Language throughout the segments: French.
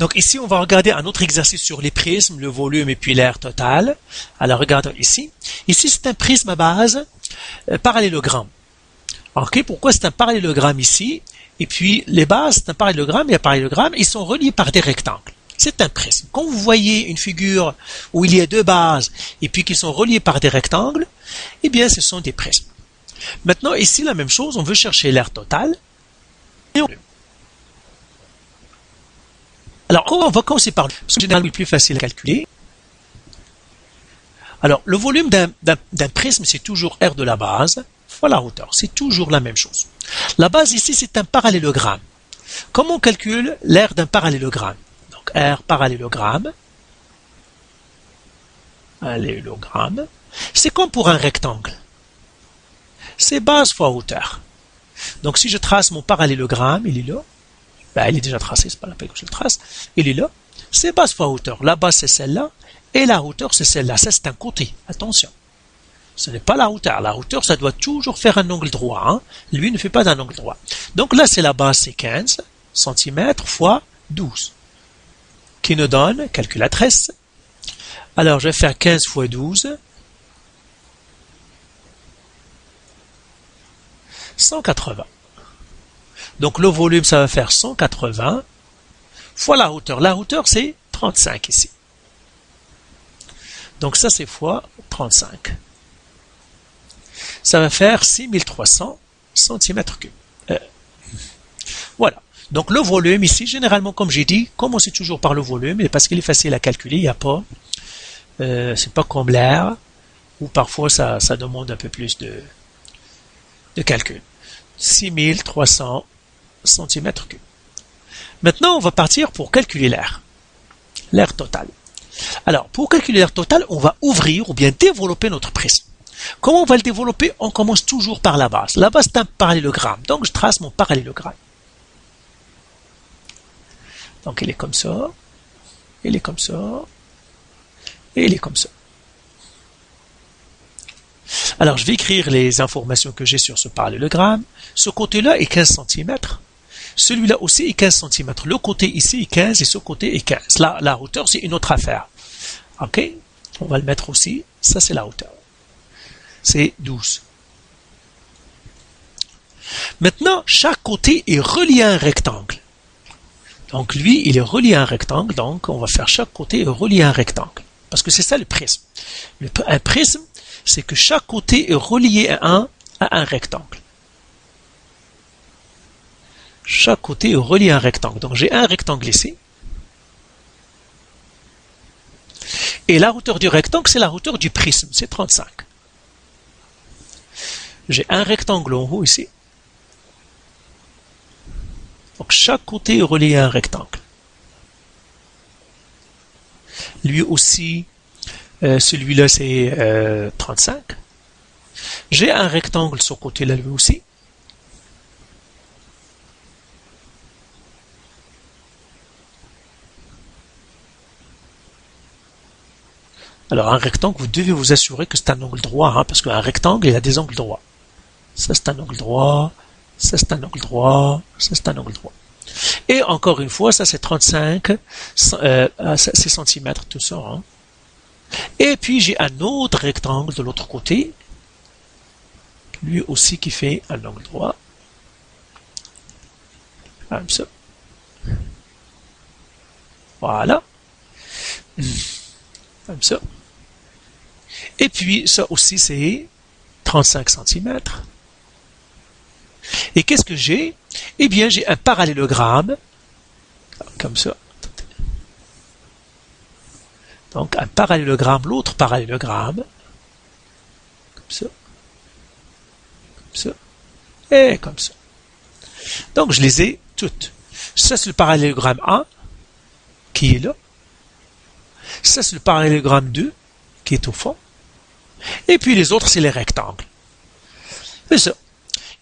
Donc ici, on va regarder un autre exercice sur les prismes, le volume et puis l'aire totale. Alors regardons ici. Ici, c'est un prisme à base parallélogramme. Ok, pourquoi c'est un parallélogramme ici? Et puis les bases, c'est un parallélogramme et un parallélogramme, ils sont reliés par des rectangles. C'est un prisme. Quand vous voyez une figure où il y a deux bases et puis qui sont reliées par des rectangles, eh bien ce sont des prismes. Maintenant ici la même chose, on veut chercher l'aire totale. Alors on va commencer par le général le plus facile à calculer. Alors le volume d'un prisme c'est toujours R de la base fois la hauteur, c'est toujours la même chose. La base ici c'est un parallélogramme. Comment on calcule l'aire d'un parallélogramme? Donc R parallélogramme, c'est comme pour un rectangle. C'est base fois hauteur. Donc si je trace mon parallélogramme, il est là. Ben, il est déjà tracé, c'est pas la peine que je le trace. Il est là. C'est base fois hauteur. La base c'est celle-là et la hauteur c'est celle-là. Ça c'est un côté. Attention. Ce n'est pas la hauteur. La hauteur, ça doit toujours faire un angle droit. Hein. Lui ne fait pas d'un angle droit. Donc là, c'est la base, c'est 15 cm fois 12. Qui nous donne, calculatrice. Alors, je vais faire 15 fois 12. 180. Donc, le volume, ça va faire 180 fois la hauteur. La hauteur, c'est 35 ici. Donc, ça, c'est fois 35. Ça va faire 6300 cm3. Voilà. Donc le volume ici, généralement, comme j'ai dit, commencez toujours par le volume, parce qu'il est facile à calculer, il n'y a pas, c'est pas comme l'air, où parfois ça demande un peu plus de calcul. 6300 cm3. Maintenant, on va partir pour calculer l'air total. Alors, pour calculer l'air total, on va ouvrir ou bien développer notre prisme. Comment on va le développer? On commence toujours par la base. La base, c'est un parallélogramme. Donc, je trace mon parallélogramme. Donc, il est comme ça. Il est comme ça. Et il est comme ça. Alors, je vais écrire les informations que j'ai sur ce parallélogramme. Ce côté-là est 15 cm. Celui-là aussi est 15 cm. Le côté ici est 15 et ce côté est 15. Là, la hauteur, c'est une autre affaire. OK? On va le mettre aussi. Ça, c'est la hauteur. C'est 12. Maintenant, chaque côté est relié à un rectangle. Donc, lui, il est relié à un rectangle. Donc, on va faire chaque côté est relié à un rectangle. Parce que c'est ça le prisme. Un prisme, c'est que chaque côté est relié à un rectangle. Chaque côté est relié à un rectangle. Donc, j'ai un rectangle ici. Et la hauteur du rectangle, c'est la hauteur du prisme. C'est 35. J'ai un rectangle en haut ici. Donc chaque côté est relié à un rectangle. Lui aussi, celui-là c'est 35. J'ai un rectangle sur ce côté-là lui aussi. Alors un rectangle, vous devez vous assurer que c'est un angle droit, hein, parce qu'un rectangle, il a des angles droits. Ça c'est un angle droit, ça c'est un angle droit, ça c'est un angle droit. Et encore une fois, ça c'est 35, c'est centimètres tout ça. Hein. Et puis j'ai un autre rectangle de l'autre côté, lui aussi qui fait un angle droit. Comme ça. Voilà. Comme ça. Et puis ça aussi c'est 35 cm. Et qu'est-ce que j'ai? Eh bien, j'ai un parallélogramme, comme ça. Donc, un parallélogramme, l'autre parallélogramme, comme ça, et comme ça. Donc, je les ai toutes. Ça, c'est le parallélogramme 1, qui est là. Ça, c'est le parallélogramme 2, qui est au fond. Et puis, les autres, c'est les rectangles. C'est ça.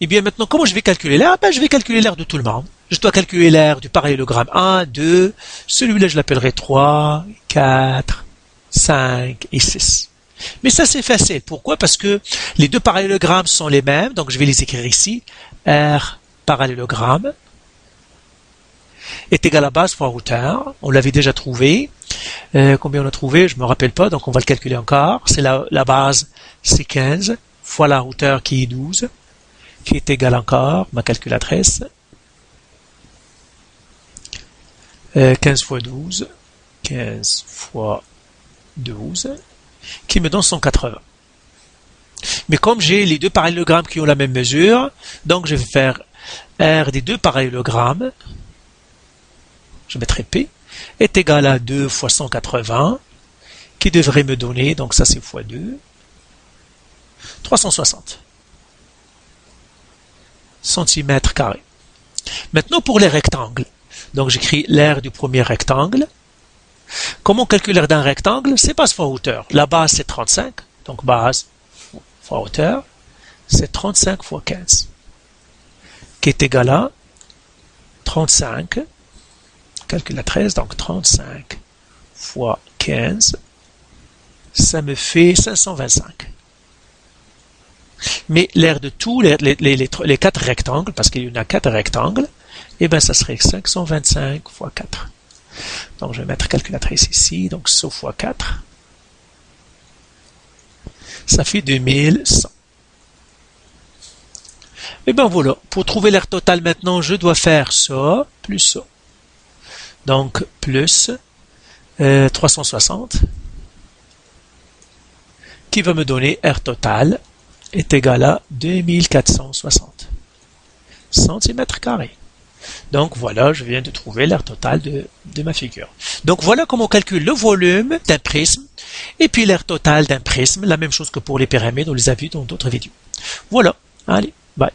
Et bien maintenant, comment je vais calculer l'aire? Ben, je vais calculer l'aire de tout le monde. Je dois calculer l'aire du parallélogramme 1, 2, celui-là je l'appellerai 3, 4, 5 et 6. Mais ça c'est facile. Pourquoi? Parce que les deux parallélogrammes sont les mêmes, donc je vais les écrire ici. R parallélogramme. est égal à base fois hauteur. On l'avait déjà trouvé. Combien on a trouvé? Je me rappelle pas, donc on va le calculer encore. C'est la base, c'est 15, fois la hauteur qui est 12, qui est égal encore, ma calculatrice. 15 fois 12, 15 fois 12, qui me donne 180. Mais comme j'ai les deux parallélogrammes qui ont la même mesure, donc je vais faire R des deux parallélogrammes, je mettrai P, est égal à 2 fois 180, qui devrait me donner, donc ça c'est fois 2, 360 centimètres carrés. Maintenant pour les rectangles. Donc j'écris l'aire du premier rectangle. Comment calculer d'un rectangle? C'est base fois hauteur. La base c'est 35, donc base fois hauteur, c'est 35 fois 15, qui est égal à 35, calculatrice, donc 35 fois 15, ça me fait 525. Mais l'aire de tous les 4 rectangles, parce qu'il y en a 4 rectangles, et bien ça serait 525 fois 4. Donc je vais mettre calculatrice ici, donc 100 fois 4. Ça fait 2100. Et bien voilà, pour trouver l'aire totale maintenant, je dois faire ça, plus ça. Donc plus 360, qui va me donner aire totale est égal à 2460 centimètres carrés. Donc voilà, je viens de trouver l'aire totale de ma figure. Donc voilà comment on calcule le volume d'un prisme et puis l'aire totale d'un prisme, la même chose que pour les pyramides, on les a vus dans d'autres vidéos. Voilà, allez, bye.